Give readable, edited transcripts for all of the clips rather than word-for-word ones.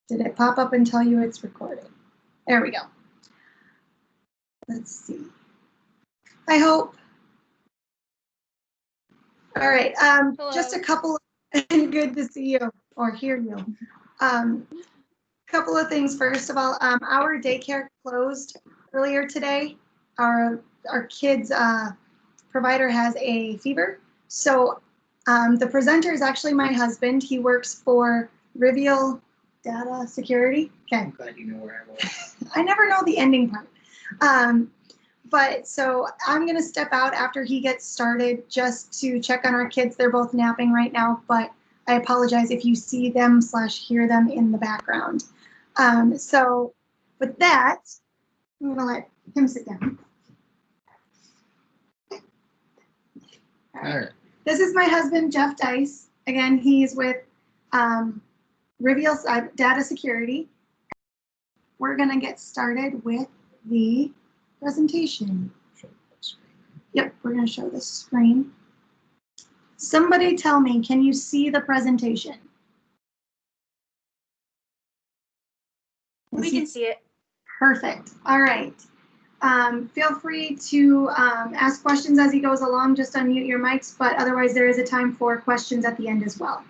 Did it pop up and tell you it's recording? There we go. Let's see. I hope. All right. Just a couple. Good to see you or hear you. Couple of things. First of all, our daycare closed earlier today. Our kids' provider has a fever, so the presenter is actually my husband. He works for Rivial Data Security. Okay. I'm glad you know where I was. I never know the ending part. But so I'm going to step out after he gets started just to check on our kids. They're both napping right now, but I apologize if you see them / hear them in the background. So with that, I'm going to let him sit down. All right. This is my husband, Jeff Dice. Again, he's with Rivial Data Security. We're going to get started with the presentation. Yep, we're going to show the screen. Somebody tell me, can you see the presentation? We can see it. Perfect. All right. Feel free to ask questions as he goes along. Just unmute your mics, but otherwise there is a time for questions at the end as well.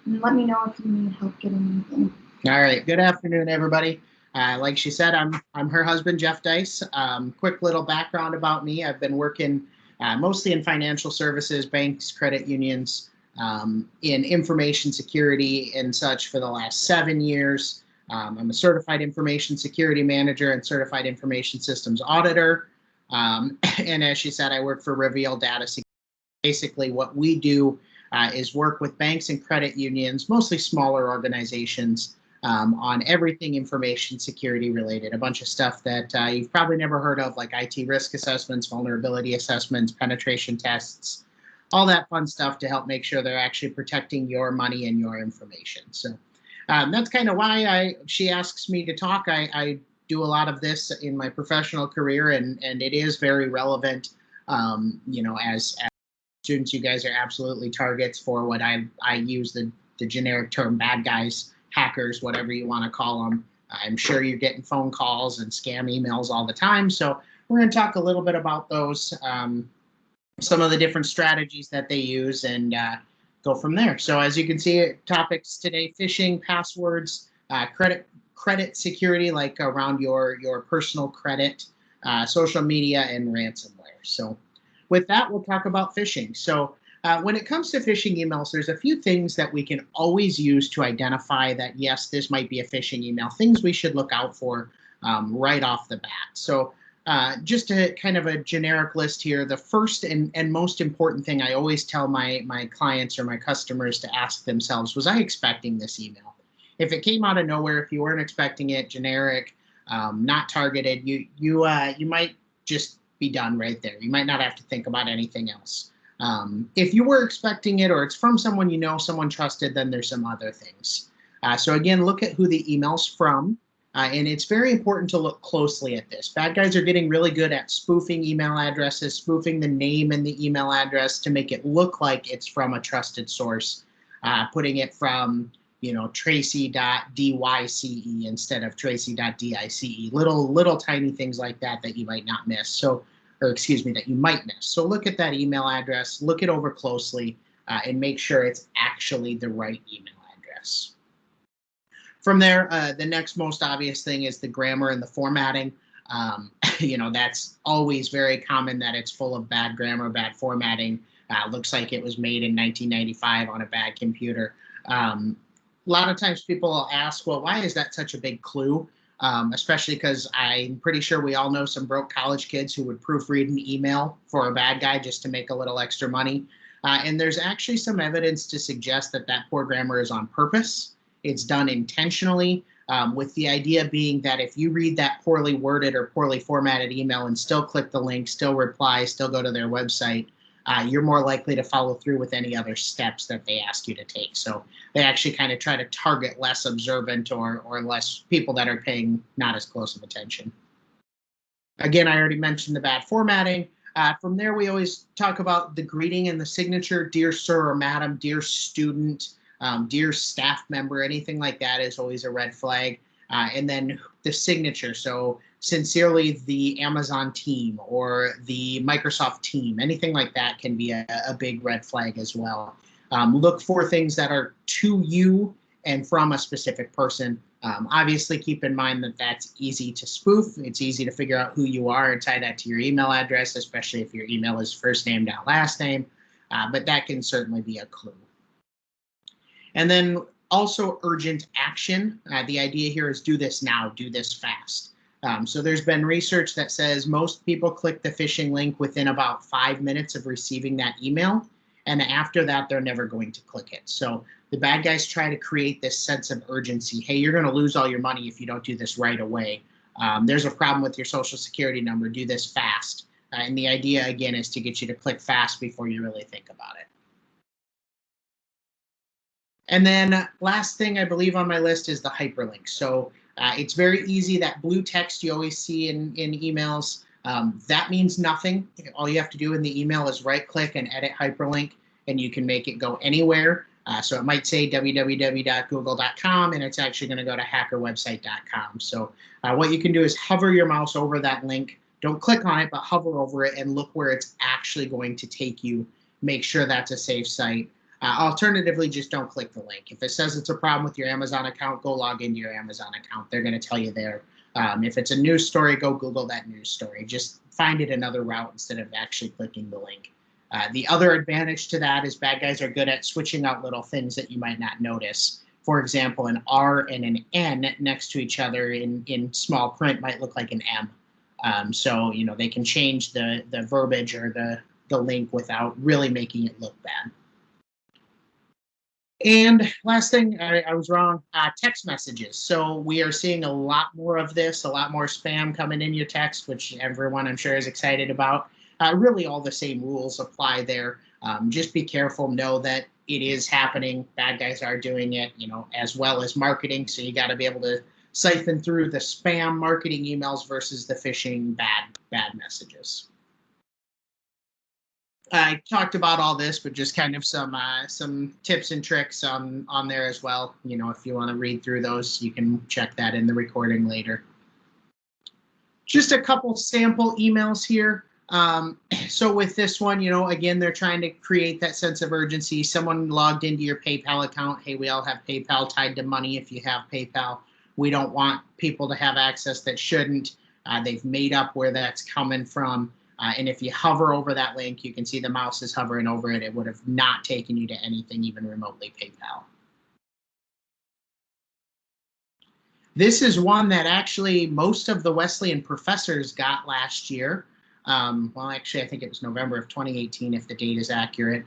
And let me know if you need help getting anything. All right. Good afternoon, everybody. Like she said, I'm her husband, Jeff Dice. Quick little background about me. I've been working mostly in financial services, banks, credit unions, in information security and such for the last 7 years. I'm a certified information security manager and certified information systems auditor. And as she said, I work for Rivial Data Security. Basically, what we do is work with banks and credit unions, mostly smaller organizations, on everything information security related, a bunch of stuff that you've probably never heard of, like IT risk assessments, vulnerability assessments, penetration tests, all that fun stuff to help make sure they're actually protecting your money and your information. So that's kind of why she asks me to talk. I do a lot of this in my professional career, and it is very relevant. You know, as students, you guys are absolutely targets for what I use the generic term bad guys, hackers, whatever you want to call them. I'm sure you're getting phone calls and scam emails all the time. So we're going to talk a little bit about those, some of the different strategies that they use, and go from there. So as you can see, topics today: phishing, passwords, credit security, like around your personal credit, social media, and ransomware. So with that, we'll talk about phishing. So when it comes to phishing emails, there's a few things that we can always use to identify that, yes, this might be a phishing email, things we should look out for right off the bat. So just a kind of a generic list here. The first and most important thing I always tell my clients or my customers to ask themselves: was I expecting this email? If it came out of nowhere, if you weren't expecting it, generic, not targeted, you might just be done right there. You might not have to think about anything else. If you were expecting it, or it's from someone you know, someone trusted, then there's some other things. So again, look at who the email's from. And it's very important to look closely at this. Bad guys are getting really good at spoofing email addresses, spoofing the name and the email address to make it look like it's from a trusted source, putting it from, you know, tracy.dyce instead of tracy.dice. Little tiny things like that that you might not miss. So, or excuse me, that you might miss. So look at that email address, look it over closely, and make sure it's actually the right email address. From there, the next most obvious thing is the grammar and the formatting. You know, that's always very common that it's full of bad grammar, bad formatting. Looks like it was made in 1995 on a bad computer. A lot of times people will ask, well, why is that such a big clue? Especially because I'm pretty sure we all know some broke college kids who would proofread an email for a bad guy just to make a little extra money. And there's actually some evidence to suggest that that poor grammar is on purpose. It's done intentionally, with the idea being that if you read that poorly worded or poorly formatted email and still click the link, still reply, still go to their website, you're more likely to follow through with any other steps that they ask you to take. So they actually kind of try to target less observant or less people that are paying not as close of attention. Again, I already mentioned the bad formatting. From there, we always talk about the greeting and the signature: dear sir or madam, dear student. dear staff member, anything like that is always a red flag. And then the signature. So sincerely, the Amazon team or the Microsoft team, anything like that can be a big red flag as well. Look for things that are to you and from a specific person. Obviously, keep in mind that that's easy to spoof. It's easy to figure out who you are and tie that to your email address, especially if your email is first name, not last name. But that can certainly be a clue. And then also urgent action. The idea here is do this now, do this fast. So there's been research that says most people click the phishing link within about 5 minutes of receiving that email. And after that, they're never going to click it. So the bad guys try to create this sense of urgency. Hey, you're going to lose all your money if you don't do this right away. There's a problem with your social security number. Do this fast. And the idea, again, is to get you to click fast before you really think about it. And then last thing I believe on my list is the hyperlink. So it's very easy. That blue text you always see in emails, that means nothing. All you have to do in the email is right click and edit hyperlink, and you can make it go anywhere. So it might say www.google.com, and it's actually going to go to hackerwebsite.com. So what you can do is hover your mouse over that link. Don't click on it, but hover over it and look where it's actually going to take you. Make sure that's a safe site. Alternatively, just don't click the link. If it says it's a problem with your Amazon account, go log into your Amazon account. They're going to tell you there. If it's a news story, go Google that news story. Just find it another route instead of actually clicking the link. The other advantage to that is bad guys are good at switching out little things that you might not notice. For example, an R and an N next to each other in small print might look like an M. So, you know, they can change the verbiage or the link without really making it look bad. And last thing, I was wrong, text messages. So we are seeing a lot more of this, a lot more spam coming in your text, which everyone I'm sure is excited about. Really all the same rules apply there. Just be careful, know that it is happening. Bad guys are doing it, you know, as well as marketing. So you got to be able to siphon through the spam marketing emails versus the phishing bad messages. I talked about all this, but just kind of some tips and tricks on there as well. You know, if you want to read through those, you can check that in the recording later. Just a couple sample emails here. So with this one, you know, again, they're trying to create that sense of urgency. Someone logged into your PayPal account. Hey, we all have PayPal tied to money if you have PayPal. We don't want people to have access that shouldn't. They've made up where that's coming from. And if you hover over that link, you can see the mouse is hovering over it. It would have not taken you to anything even remotely PayPal. This is one that actually most of the Wesleyan professors got last year. Well, actually, I think it was November of 2018, if the date is accurate.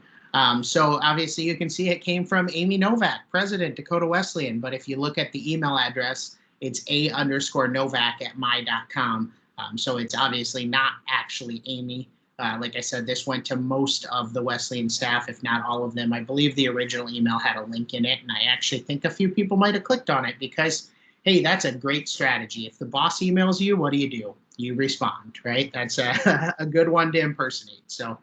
So obviously, you can see it came from Amy Novak, president, Dakota Wesleyan. But if you look at the email address, it's a_novak@my.com. So it's obviously not actually Amy. Like I said, this went to most of the Wesleyan staff, if not all of them. I believe the original email had a link in it, and I actually think a few people might have clicked on it because, hey, that's a great strategy. If the boss emails you, what do? You respond, right? That's a good one to impersonate. So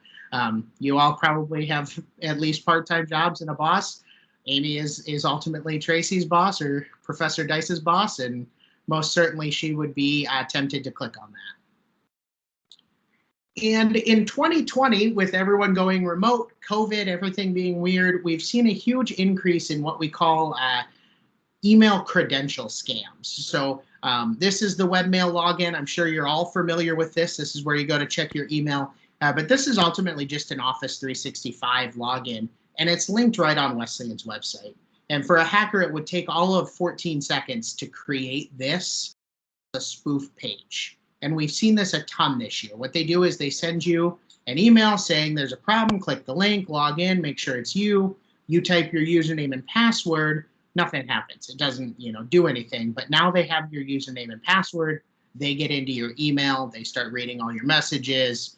you all probably have at least part-time jobs and a boss. Amy is ultimately Tracy's boss or Professor Dice's boss, and most certainly she would be tempted to click on that. And in 2020, with everyone going remote, COVID, everything being weird, we've seen a huge increase in what we call email credential scams. So this is the webmail login. I'm sure you're all familiar with this. This is where you go to check your email. But this is ultimately just an Office 365 login, and it's linked right on Wesleyan's website. And for a hacker, it would take all of 14 seconds to create this, a spoof page. And we've seen this a ton this year. What they do is they send you an email saying there's a problem, click the link, log in, make sure it's you type your username and password, nothing happens. It doesn't, you know, do anything. But now they have your username and password, they get into your email, they start reading all your messages,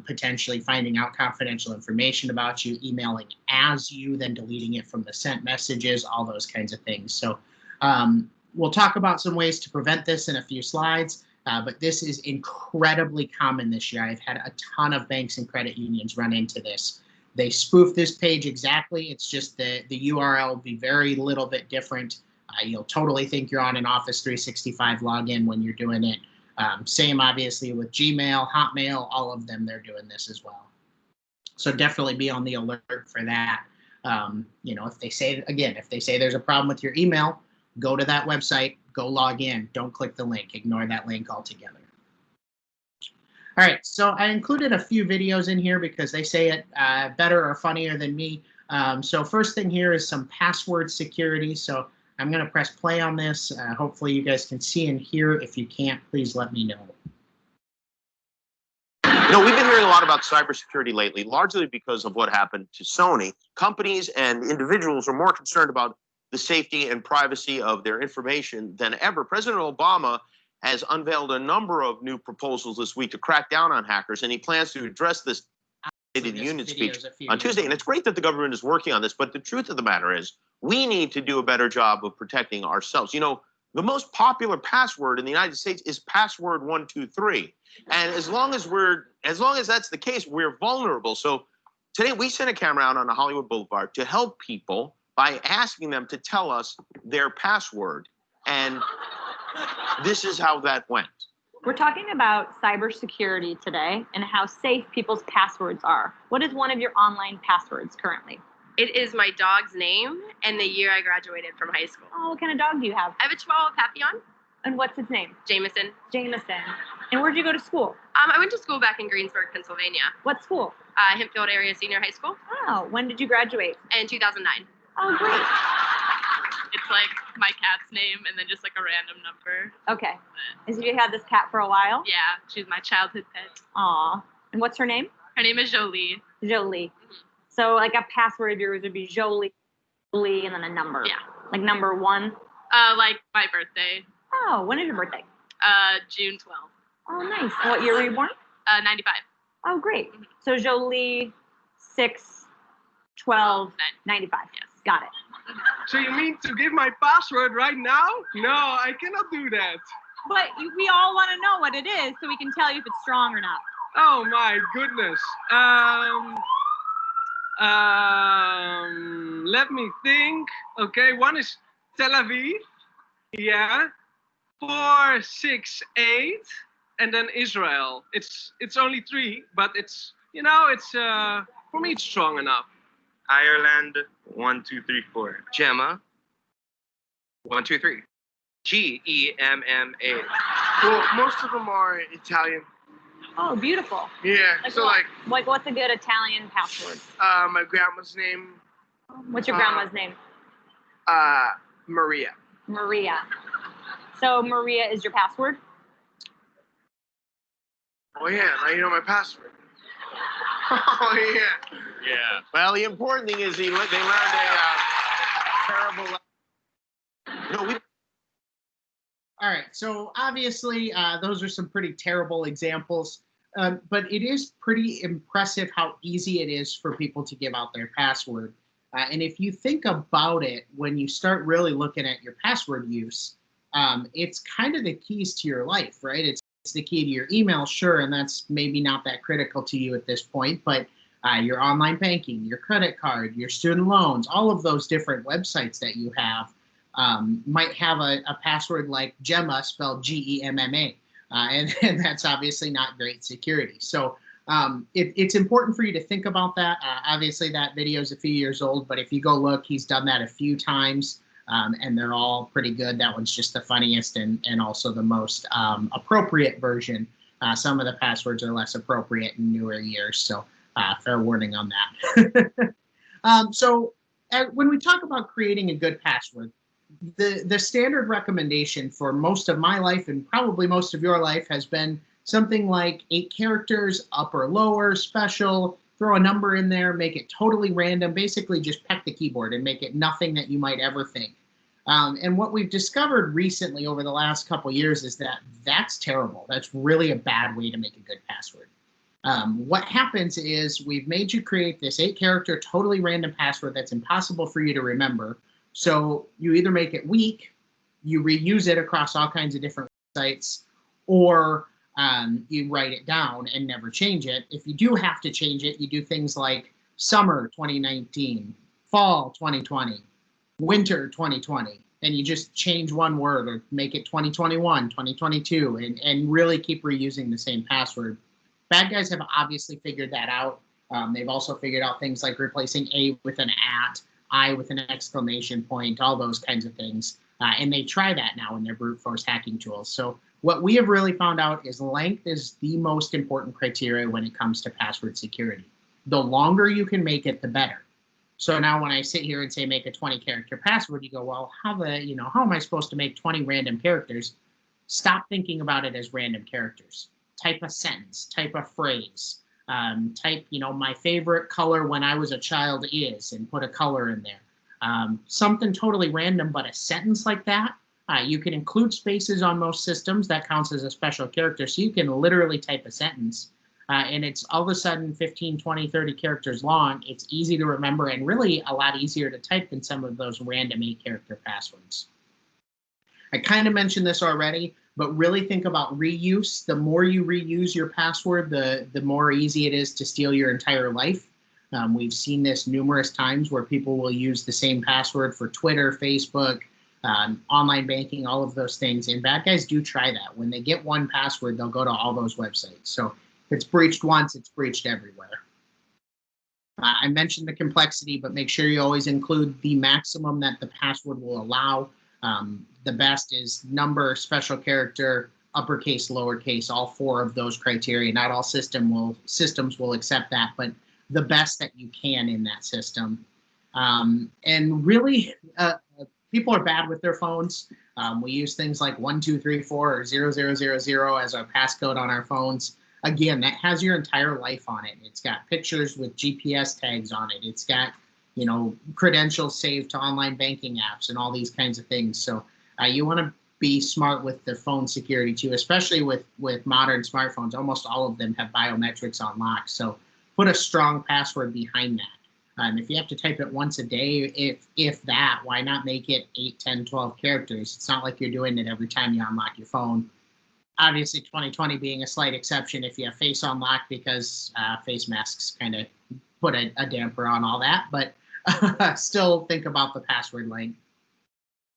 potentially finding out confidential information about you, emailing as you, then deleting it from the sent messages, all those kinds of things. So we'll talk about some ways to prevent this in a few slides, but this is incredibly common this year. I've had a ton of banks and credit unions run into this. They spoof this page exactly. It's just the URL will be very little bit different. You'll totally think you're on an Office 365 login when you're doing it. Same, obviously, with Gmail, Hotmail, all of them, they're doing this as well. So definitely be on the alert for that. If they say, again, if they say there's a problem with your email, go to that website, go log in. Don't click the link. Ignore that link altogether. All right, so I included a few videos in here because they say it better or funnier than me. So first thing here is some password security. So I'm going to press play on this. Hopefully you guys can see and hear. If you can't, please let me know. We've been hearing a lot about cybersecurity lately, largely because of what happened to Sony. Companies and individuals are more concerned about the safety and privacy of their information than ever. President Obama has unveiled a number of new proposals this week to crack down on hackers, and he plans to address this in the Union speech on Tuesday. And it's great that the government is working on this, but the truth of the matter is we need to do a better job of protecting ourselves. The most popular password in the United States is password 123. And as long as that's the case, we're vulnerable. So today we sent a camera out on the Hollywood Boulevard to help people by asking them to tell us their password. And this is how that went. We're talking about cybersecurity today and how safe people's passwords are. What is one of your online passwords currently? It is my dog's name and the year I graduated from high school. Oh, what kind of dog do you have? I have a Chihuahua Papillon. And what's its name? Jameson. Jameson. And where'd you go to school? I went to school back in Greensburg, Pennsylvania. What school? Hempfield Area Senior High School. Oh, when did you graduate? In 2009. Oh, great. It's like my cat's name and then just like a random number. Okay. Has you had this cat for a while? Yeah, she's my childhood pet. Aw. And what's her name? Her name is Jolie. Jolie. So like a password of yours would be Jolie, and then a number. Yeah. Like number 1? Like my birthday. Oh, when is your birthday? June 12th. Oh, nice. And what year were you born? 95. Oh, great. So Jolie, 6/12/95. Yes. Got it. So you mean to give my password right now? No, I cannot do that. But we all want to know what it is so we can tell you if it's strong or not. Oh my goodness. Let me think. Okay, one is Tel Aviv. Yeah. 468, and then Israel. It's only 3, but it's for me it's strong enough. Ireland 1 2 3 4. Gemma 1 2 3. GEMMA. Well, most of them are Italian. Oh, beautiful. Yeah. Like what's a good Italian password? My grandma's name. What's your grandma's name? Maria. Maria. So Maria is your password? Oh yeah, now you know my password. Oh yeah. Yeah. Well, the important thing is they learned a terrible. All right, so obviously those are some pretty terrible examples, but it is pretty impressive how easy it is for people to give out their password. And if you think about it, when you start really looking at your password use, it's kind of the keys to your life, right? It's the key to your email, sure, and that's maybe not that critical to you at this point, but your online banking, your credit card, your student loans, all of those different websites that you have might have a password like Gemma, spelled Gemma, and that's obviously not great security. So it's important for you to think about that. Obviously, that video is a few years old, but if you go look, he's done that a few times. And they're all pretty good. That one's just the funniest and also the most appropriate version. Some of the passwords are less appropriate in newer years, so fair warning on that. When we talk about creating a good password, the standard recommendation for most of my life and probably most of your life has been something like 8 characters, up or lower, special, throw a number in there, make it totally random, basically just peck the keyboard and make it nothing that you might ever think. And what we've discovered recently over the last couple years is that that's terrible. That's really a bad way to make a good password. What happens is we've made you create this 8-character, totally random password that's impossible for you to remember. So you either make it weak, you reuse it across all kinds of different sites, or you write it down and never change it. If you do have to change it, you do things like summer 2019, fall 2020, winter 2020, and you just change one word or make it 2021, 2022, and really keep reusing the same password. Bad guys have obviously figured that out. They've also figured out things like replacing A with an @ I with an exclamation point, all those kinds of things. And they try that now in their brute force hacking tools. So what we have really found out is length is the most important criteria when it comes to password security. The longer you can make it, the better. So now when I sit here and say make a 20-character password, you go, well, how am I supposed to make 20 random characters? Stop thinking about it as random characters. Type a sentence, type a phrase, type, my favorite color when I was a child is, and put a color in there. Something totally random, but a sentence like that, you can include spaces on most systems. That counts as a special character. So you can literally type a sentence and it's all of a sudden 15, 20, 30 characters long. It's easy to remember and really a lot easier to type than some of those random 8-character passwords. I kind of mentioned this already, but really think about reuse. The more you reuse your password, the more easy it is to steal your entire life. We've seen this numerous times where people will use the same password for Twitter, Facebook, online banking, all of those things. And bad guys do try that. When they get one password, they'll go to all those websites. So if it's breached once, it's breached everywhere. I mentioned the complexity, but make sure you always include the maximum that the password will allow. The best is number, special character, uppercase, lowercase, all 4 of those criteria. Not all systems will accept that, but the best that you can in that system. And really, people are bad with their phones. We use things like 1234 or 0000 as our passcode on our phones. Again, that has your entire life on it. It's got pictures with GPS tags on it. It's got, credentials saved to online banking apps and all these kinds of things. So you want to be smart with the phone security too, especially with modern smartphones. Almost all of them have biometrics unlocked. So put a strong password behind that. If you have to type it once a day, if that, why not make it 8, 10, 12 characters? It's not like you're doing it every time you unlock your phone. Obviously, 2020 being a slight exception if you have face unlock, because face masks kind of put a damper on all that, but still think about the password length.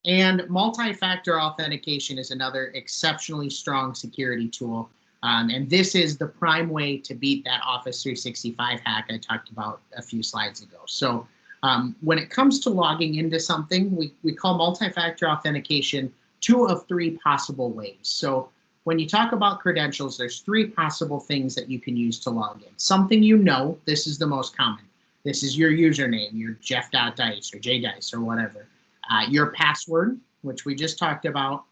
And multi-factor authentication is another exceptionally strong security tool. And this is the prime way to beat that Office 365 hack I talked about a few slides ago. So when it comes to logging into something, we call multi-factor authentication 2 of 3 possible ways. So when you talk about credentials, there's 3 possible things that you can use to log in. Something this is the most common. This is your username, your Jeff.Dice or JDice or whatever. Your password, which we just talked about,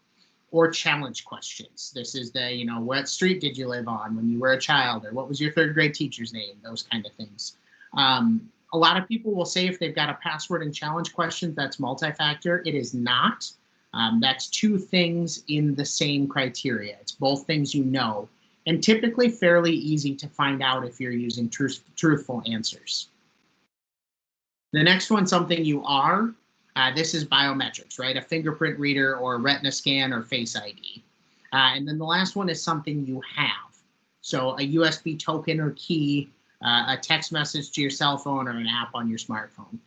or challenge questions. This is the, what street did you live on when you were a child, or what was your 3rd grade teacher's name, those kind of things. A lot of people will say if they've got a password and challenge questions, that's multi-factor. It is not. That's 2 things in the same criteria. It's both things and typically fairly easy to find out if you're using truthful answers. The next one, something you are, this is biometrics, right? A fingerprint reader or a retina scan or Face ID. And then the last one is something you have. So a USB token or key, a text message to your cell phone, or an app on your smartphone.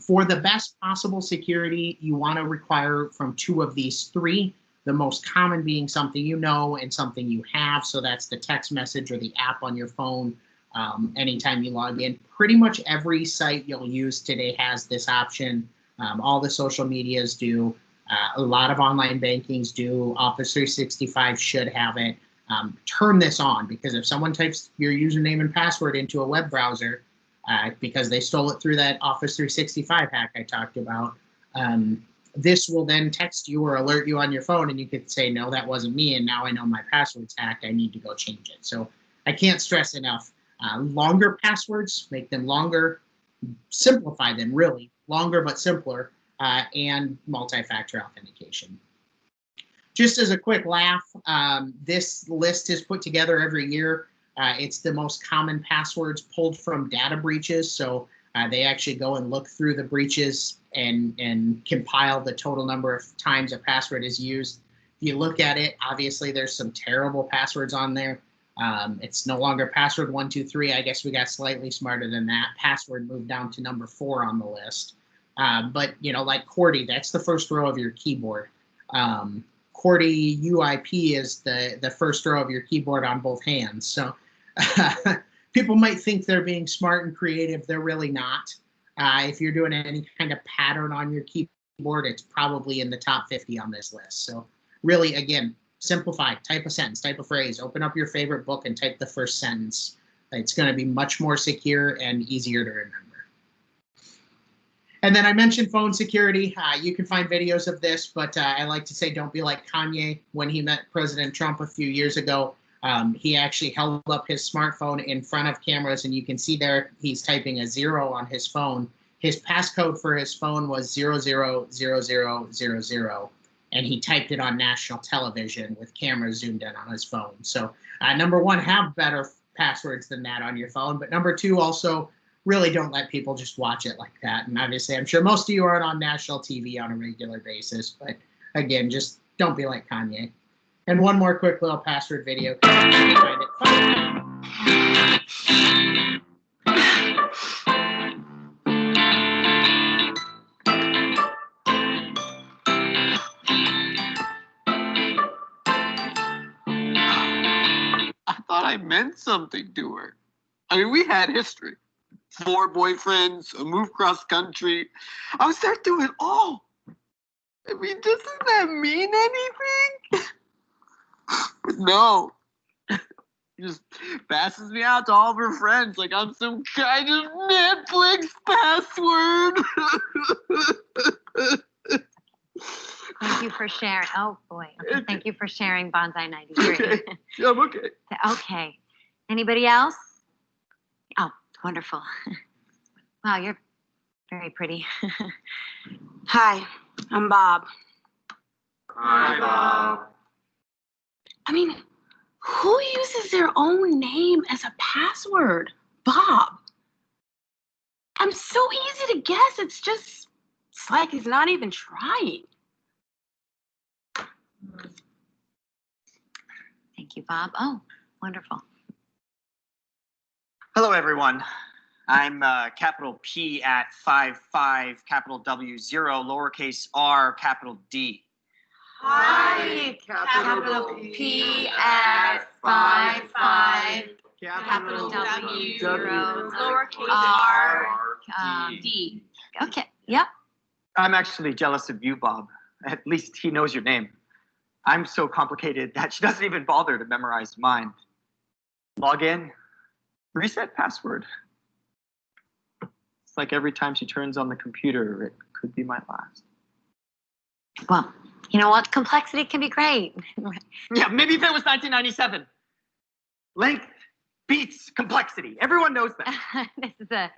For the best possible security, you want to require from 2 of these 3, the most common being something you know and something you have. So that's the text message or the app on your phone anytime you log in. Pretty much every site you'll use today has this option. All the social medias do. A lot of online bankings do. Office 365 should have it. Turn this on, because if someone types your username and password into a web browser, because they stole it through that Office 365 hack I talked about, this will then text you or alert you on your phone, and you could say, no, that wasn't me, and now I know my password's hacked. I need to go change it. So I can't stress enough. Longer passwords, make them longer, simplify them really, longer but simpler, and multi-factor authentication. Just as a quick laugh, this list is put together every year. It's the most common passwords pulled from data breaches. So they actually go and look through the breaches and compile the total number of times a password is used. If you look at it, obviously there's some terrible passwords on there. It's no longer password 123. I guess we got slightly smarter than that. Password moved down to number 4 on the list. But like QWERTY, that's the first row of your keyboard. QWERTY UIP is the first row of your keyboard on both hands. So people might think they're being smart and creative. They're really not. If you're doing any kind of pattern on your keyboard, it's probably in the top 50 on this list. So really, again, simplify, type a sentence, type a phrase, open up your favorite book and type the first sentence. It's going to be much more secure and easier to remember. And then I mentioned phone security. You can find videos of this, but I like to say don't be like Kanye when he met President Trump a few years ago. He actually held up his smartphone in front of cameras, and you can see there he's typing a 0 on his phone. His passcode for his phone was 000000, and he typed it on national television with cameras zoomed in on his phone. So number 1, have better passwords than that on your phone. But number 2, also really don't let people just watch it like that. And obviously, I'm sure most of you aren't on national TV on a regular basis. But again, just don't be like Kanye. And one more quick little password video. Find it fun. I thought I meant something to her. I mean, we had history. 4 boyfriends, a move cross country. I was there through it all. I mean, doesn't that mean anything? No. She just passes me out to all of her friends like I'm some kind of Netflix password. Thank you for sharing. Oh boy. Okay. Thank you for sharing Bonsai 93. Okay. Yeah, I'm okay. Okay. Anybody else? Oh, wonderful. Wow, you're very pretty. Hi, I'm Bob. Hi, Bob. I mean, who uses their own name as a password? Bob. I'm so easy to guess. It's like he's not even trying. Thank you, Bob. Oh, wonderful. Hello, everyone. I'm capital P at 55, capital W 0, lowercase r, capital D. Hi, capital P at 55, capital W 0, lowercase r, D. Okay, yep. I'm actually jealous of you, Bob. At least he knows your name. I'm so complicated that she doesn't even bother to memorize mine. Log in, reset password. It's like every time she turns on the computer, it could be my last. Well, you know what? Complexity can be great. Yeah, maybe if it was 1997. Length beats complexity. Everyone knows that. This is a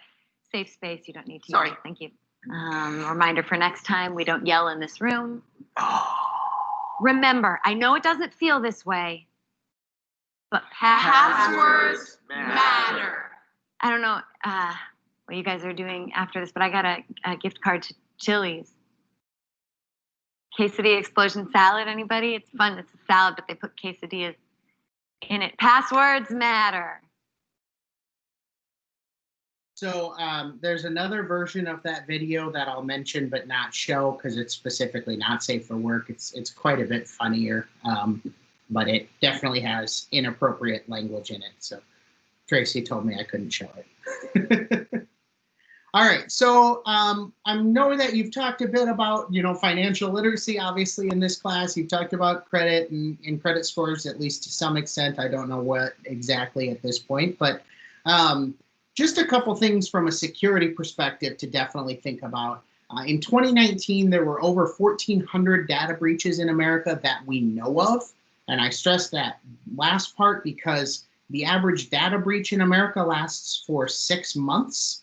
safe space. You don't need to. Sorry. Thank you. Reminder for next time, we don't yell in this room. Remember, I know it doesn't feel this way, but Passwords matter. I don't know what you guys are doing after this, but I got a gift card to Chili's. Quesadilla explosion salad, anybody? It's fun. It's a salad, but they put quesadillas in it. Passwords matter. So there's another version of that video that I'll mention but not show because it's specifically not safe for work. It's quite a bit funnier, but it definitely has inappropriate language in it. So Tracy told me I couldn't show it. All right, so I know that you've talked a bit about financial literacy, obviously, in this class. You've talked about credit and credit scores, at least to some extent. I don't know what exactly at this point, but just a couple things from a security perspective to definitely think about. In 2019, there were over 1,400 data breaches in America that we know of. And I stress that last part because the average data breach in America lasts for 6 months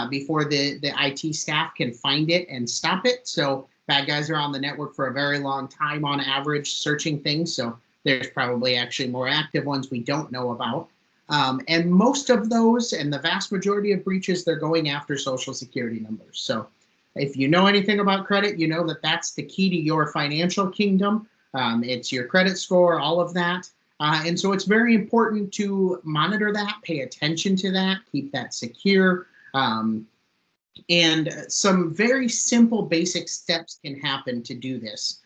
before the IT staff can find it and stop it. So bad guys are on the network for a very long time on average searching things. So there's probably actually more active ones we don't know about. And most of those and the vast majority of breaches, they're going after social security numbers. So if you know anything about credit, you know that that's the key to your financial kingdom. It's your credit score, all of that. And so it's very important to monitor that, pay attention to that, keep that secure. And some very simple basic steps can happen to do this.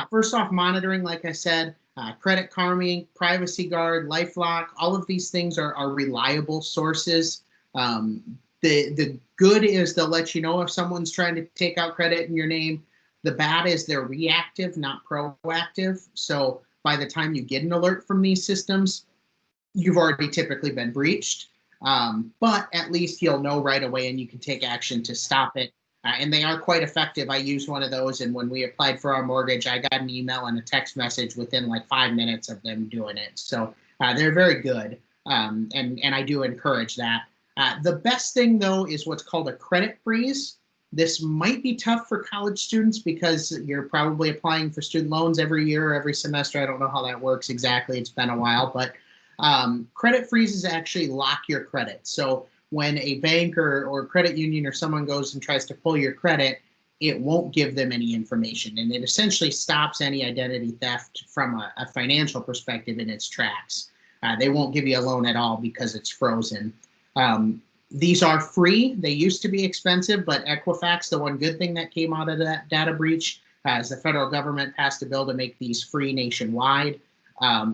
First off, monitoring, like I said, Credit Karma, Privacy Guard, LifeLock, all of these things are reliable sources. The good is they'll let you know if someone's trying to take out credit in your name. The bad is they're reactive, not proactive. So by the time you get an alert from these systems, you've already typically been breached. But at least you'll know right away and you can take action to stop it. And they are quite effective. I used one of those, and when we applied for our mortgage, I got an email and a text message within like 5 minutes of them doing it. So they're very good, and I do encourage that. The best thing, though, is what's called a credit freeze. This might be tough for college students because you're probably applying for student loans every year or every semester. I don't know how that works exactly. It's been a while, but credit freezes actually lock your credit. So when a bank or credit union or someone goes and tries to pull your credit, it won't give them any information. And it essentially stops any identity theft from a financial perspective in its tracks. They won't give you a loan at all because it's frozen. These are free. They used to be expensive, but Equifax, the one good thing that came out of that data breach, is the federal government passed a bill to make these free nationwide.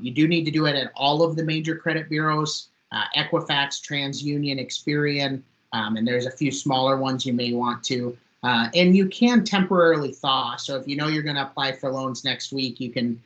You do need to do it at all of the major credit bureaus, Equifax, TransUnion, Experian, and there's a few smaller ones you may want to. And you can temporarily thaw. So if you know you're going to apply for loans next week, you can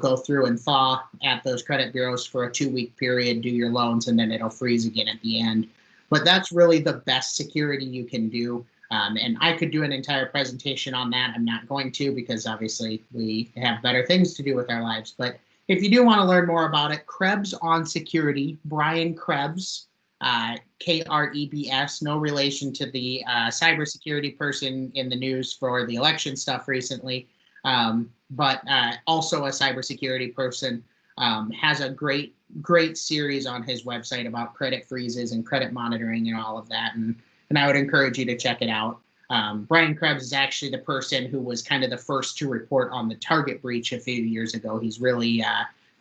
go through and thaw at those credit bureaus for a 2-week period, do your loans, and then it'll freeze again at the end. But that's really the best security you can do. And I could do an entire presentation on that. I'm not going to because obviously we have better things to do with our lives. But if you do want to learn more about it, Krebs on Security, Brian Krebs, Krebs, no relation to the cybersecurity person in the news for the election stuff recently, but also a cybersecurity person, has a great series on his website about credit freezes and credit monitoring and all of that. And I would encourage you to check it out. Brian Krebs is actually the person who was kind of the first to report on the Target breach a few years ago. He's really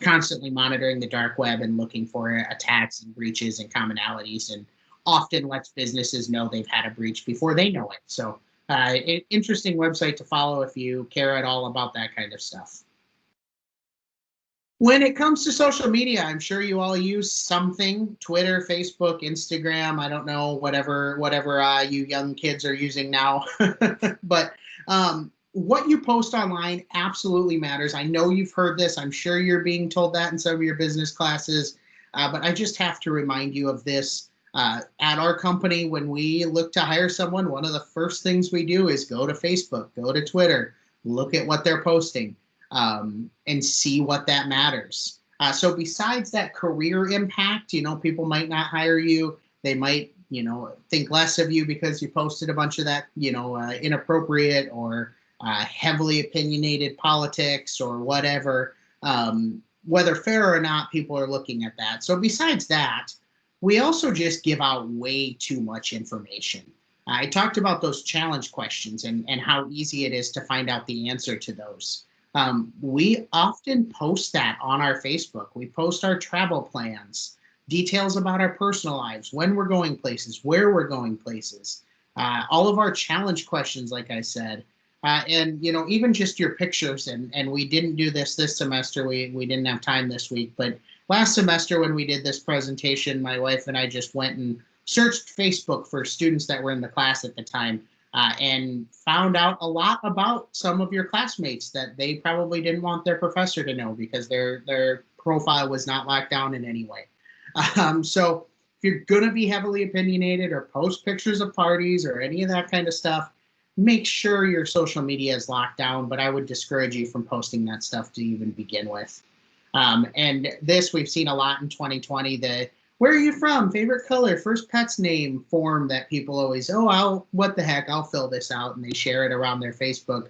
constantly monitoring the dark web and looking for attacks and breaches and commonalities, and often lets businesses know they've had a breach before they know it. So interesting website to follow if you care at all about that kind of stuff. When it comes to social media, I'm sure you all use something: Twitter, Facebook, Instagram, I don't know, whatever you young kids are using now. But what you post online absolutely matters. I know you've heard this. I'm sure you're being told that in some of your business classes. But I just have to remind you of this. At our company, when we look to hire someone, one of the first things we do is go to Facebook, go to Twitter, look at what they're posting. And see what that matters. So besides that career impact, people might not hire you. They might, think less of you because you posted a bunch of that, inappropriate or heavily opinionated politics or whatever. Whether fair or not, people are looking at that. So besides that, we also just give out way too much information. I talked about those challenge questions and how easy it is to find out the answer to those. We often post that on our Facebook. We post our travel plans, details about our personal lives, when we're going places, where we're going places, all of our challenge questions, like I said, and even just your pictures. And we didn't do this semester. We didn't have time this week, but last semester when we did this presentation, my wife and I just went and searched Facebook for students that were in the class at the time. And found out a lot about some of your classmates that they probably didn't want their professor to know because their profile was not locked down in any way. So if you're going to be heavily opinionated or post pictures of parties or any of that kind of stuff, make sure your social media is locked down, but I would discourage you from posting that stuff to even begin with. And this we've seen a lot in 2020, where are you from? Favorite color? First pet's name form that people always, what the heck? I'll fill this out, and they share it around their Facebook.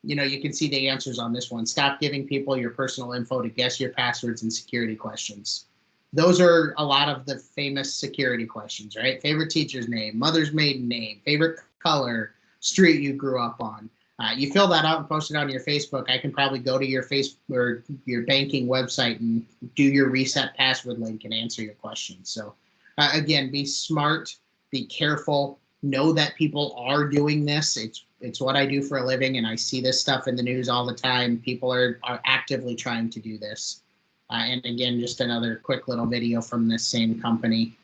You can see the answers on this one. Stop giving people your personal info to guess your passwords and security questions. Those are a lot of the famous security questions, right? Favorite teacher's name, mother's maiden name, favorite color, street you grew up on. You fill that out and post it on your Facebook. I can probably go to your Facebook or your banking website and do your reset password link and answer your questions. So again, be smart, be careful, know that people are doing this. It's what I do for a living, and I see this stuff in the news all the time. People are actively trying to do this. And again, just another quick little video from this same company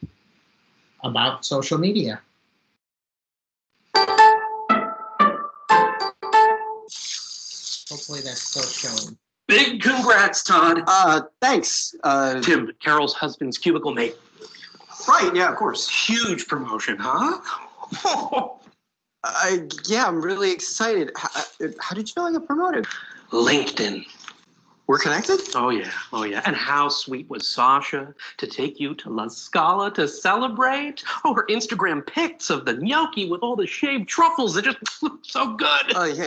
about social media. Hopefully that's still showing. Big congrats, Todd. Thanks. Tim, Carol's husband's cubicle mate. Right, yeah, of course. Huge promotion, huh? Yeah, I'm really excited. How did you know I got promoted? LinkedIn. We're connected? Oh, yeah. Oh, yeah. And how sweet was Sasha to take you to La Scala to celebrate? Oh, her Instagram pics of the gnocchi with all the shaved truffles. It just looked so good. Oh, yeah.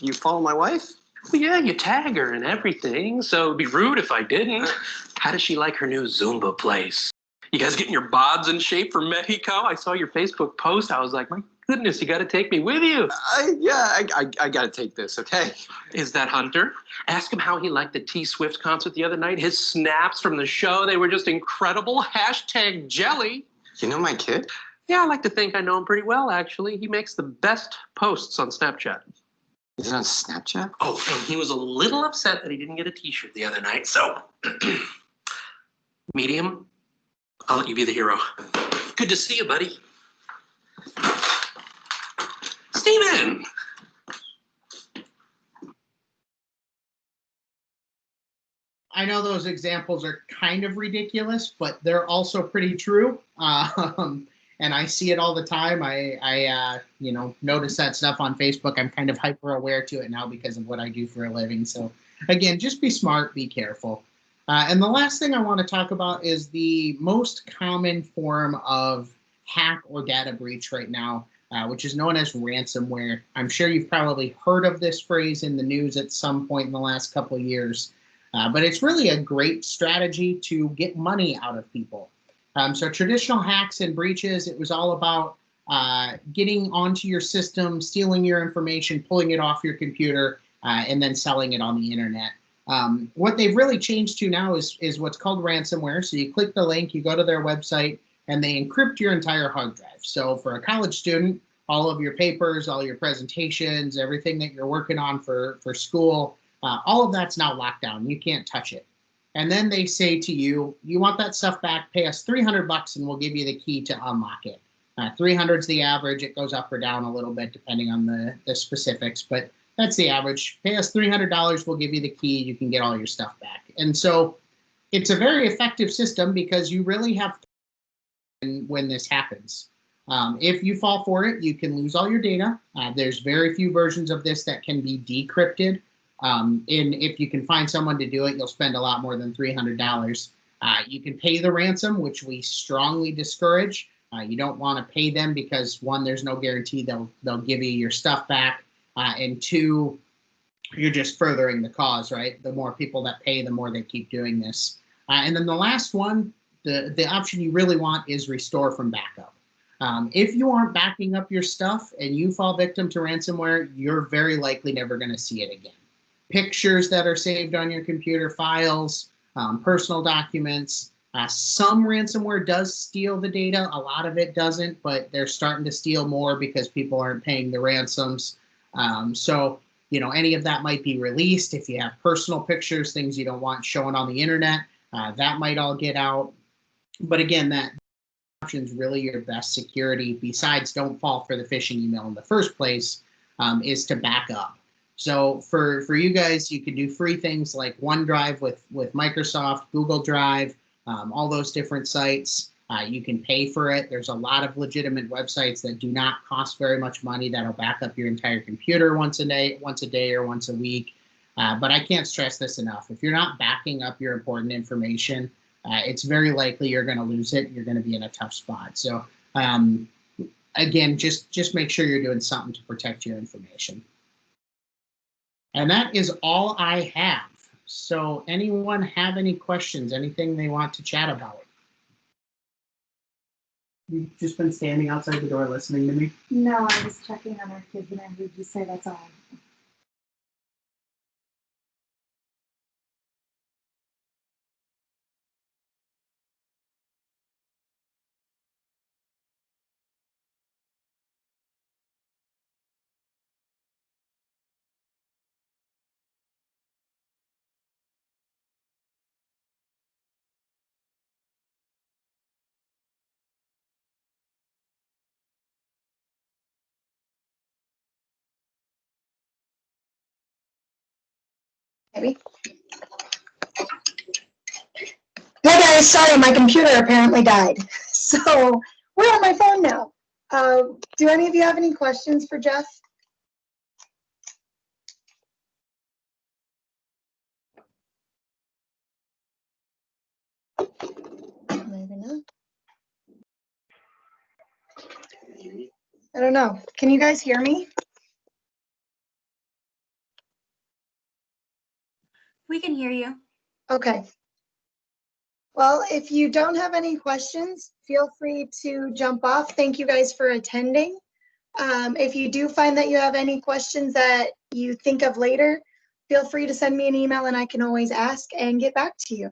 You follow my wife? Well, yeah, you tag her and everything, so it'd be rude if I didn't. How does she like her new Zumba place? You guys getting your bods in shape for Mexico? I saw your Facebook post. I was like, my goodness, you got to take me with you. I got to take this, okay? Is that Hunter? Ask him how he liked the T-Swift concert the other night. His snaps from the show, they were just incredible. # jelly. You know my kid? Yeah, I like to think I know him pretty well, actually. He makes the best posts on Snapchat. Is it on Snapchat? Oh, and he was a little upset that he didn't get a T-shirt the other night, so... Medium, I'll let you be the hero. Good to see you, buddy. Steven! I know those examples are kind of ridiculous, but they're also pretty true. And I see it all the time. I notice that stuff on Facebook. I'm kind of hyper aware to it now because of what I do for a living. So again, just be smart, be careful. And the last thing I want to talk about is the most common form of hack or data breach right now, which is known as ransomware. I'm sure you've probably heard of this phrase in the news at some point in the last couple of years, but it's really a great strategy to get money out of people. So traditional hacks and breaches, it was all about getting onto your system, stealing your information, pulling it off your computer, and then selling it on the internet. What they've really changed to now is what's called ransomware. So you click the link, you go to their website, and they encrypt your entire hard drive. So for a college student, all of your papers, all your presentations, everything that you're working on for school, all of that's now locked down. You can't touch it. And then they say to you, you want that stuff back, pay us $300 and we'll give you the key to unlock it. 300 is the average. It goes up or down a little bit depending on the specifics, but that's the average. Pay us $300, we'll give you the key, you can get all your stuff back. And so it's a very effective system because you really have when this happens. If you fall for it, you can lose all your data. There's very few versions of this that can be decrypted. And if you can find someone to do it, you'll spend a lot more than $300. You can pay the ransom, which we strongly discourage. You don't want to pay them because one, there's no guarantee they'll give you your stuff back. And two, you're just furthering the cause, right? The more people that pay, the more they keep doing this. And then the last one, the option you really want is restore from backup. If you aren't backing up your stuff and you fall victim to ransomware, you're very likely never going to see it again. Pictures that are saved on your computer, files, personal documents. Some ransomware does steal the data. A lot of it doesn't, but they're starting to steal more because people aren't paying the ransoms. So, any of that might be released. If you have personal pictures, things you don't want showing on the internet, that might all get out. But again, that option is really your best security, besides don't fall for the phishing email in the first place, is to back up. So for you guys, you can do free things like OneDrive with Microsoft, Google Drive, all those different sites. You can pay for it. There's a lot of legitimate websites that do not cost very much money that'll back up your entire computer once a day or once a week. But I can't stress this enough. If you're not backing up your important information, it's very likely you're going to lose it. You're going to be in a tough spot. So again, just make sure you're doing something to protect your information. And that is all I have. So anyone have any questions, anything they want to chat about? You've just been standing outside the door listening to me? No, I was checking on our kids and I heard you say that's all. Maybe. Hey guys, sorry, my computer apparently died. So we're on my phone now. Do any of you have any questions for Jeff? Maybe not. I don't know. Can you guys hear me? We can hear you. Okay. Well, if you don't have any questions, feel free to jump off. Thank you guys for attending. If you do find that you have any questions that you think of later, feel free to send me an email and I can always ask and get back to you.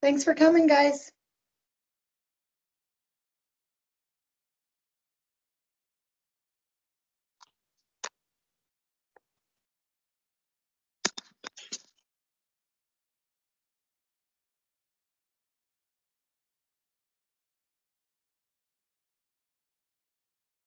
Thanks for coming, guys.